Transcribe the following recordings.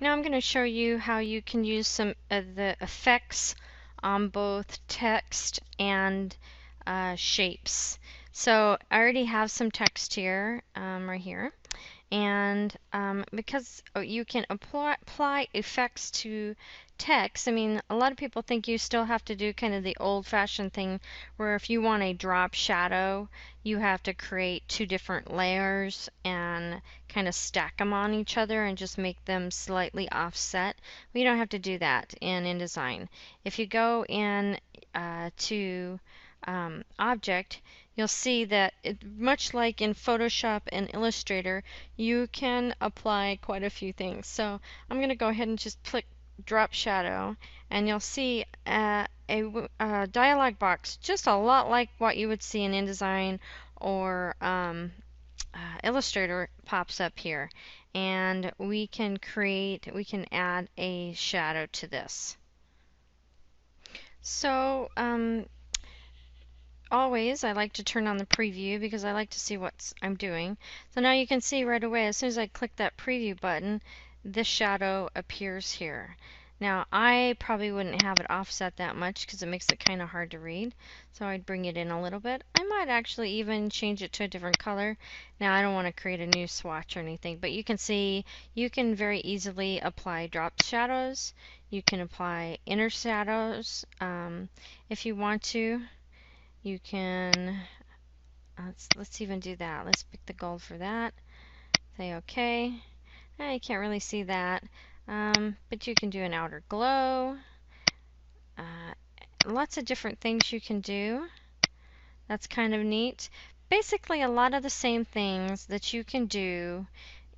Now I'm going to show you how you can use some of the effects on both text and shapes. So I already have some text here, right here. And because you can apply effects to text, I mean, a lot of people think you still have to do kind of the old-fashioned thing where if you want a drop shadow, you have to create two different layers and kind of stack them on each other and just make them slightly offset. We don't have to do that in InDesign. If you go in to Object, you'll see that much like in Photoshop and Illustrator, you can apply quite a few things. So I'm going to go ahead and just click drop shadow, and you'll see a dialog box just a lot like what you would see in InDesign or Illustrator pops up here, and we can add a shadow to this. So always I like to turn on the preview because I like to see what I'm doing. So now you can see right away, as soon as I click that preview button, this shadow appears here. Now I probably wouldn't have it offset that much because it makes it kind of hard to read. So I'd bring it in a little bit. I might actually even change it to a different color. Now I don't want to create a new swatch or anything, but you can see you can very easily apply drop shadows. You can apply inner shadows if you want to. You can, let's even do that. Let's pick the gold for that. Say OK. You can't really see that, but you can do an outer glow. Lots of different things you can do. That's kind of neat. Basically, a lot of the same things that you can do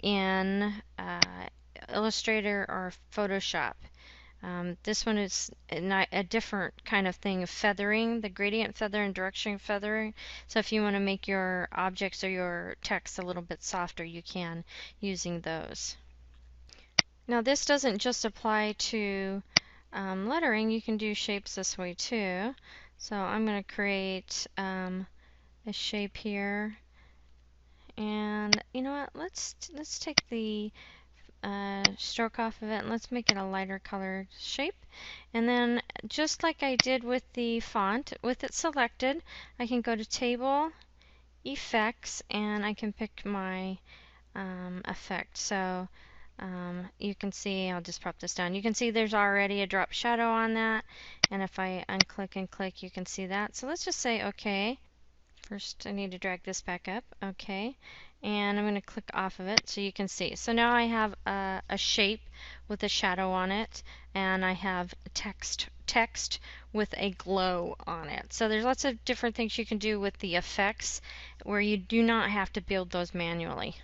in Illustrator or Photoshop. This one is a different kind of thing of feathering, the gradient feather and direction feathering. So if you want to make your objects or your text a little bit softer, you can using those. Now this doesn't just apply to lettering, you can do shapes this way too. So I'm going to create a shape here. And you know what, let's take the stroke off of it, and let's make it a lighter colored shape. And then just like I did with the font, with it selected, I can go to Table, Effects, and I can pick my effect. So you can see, I'll just pop this down. You can see there's already a drop shadow on that, and if I unclick and click, you can see that. So let's just say OK. First, I need to drag this back up. OK. And I'm going to click off of it so you can see. So now I have a shape with a shadow on it, and I have text with a glow on it. So there's lots of different things you can do with the effects where you do not have to build those manually.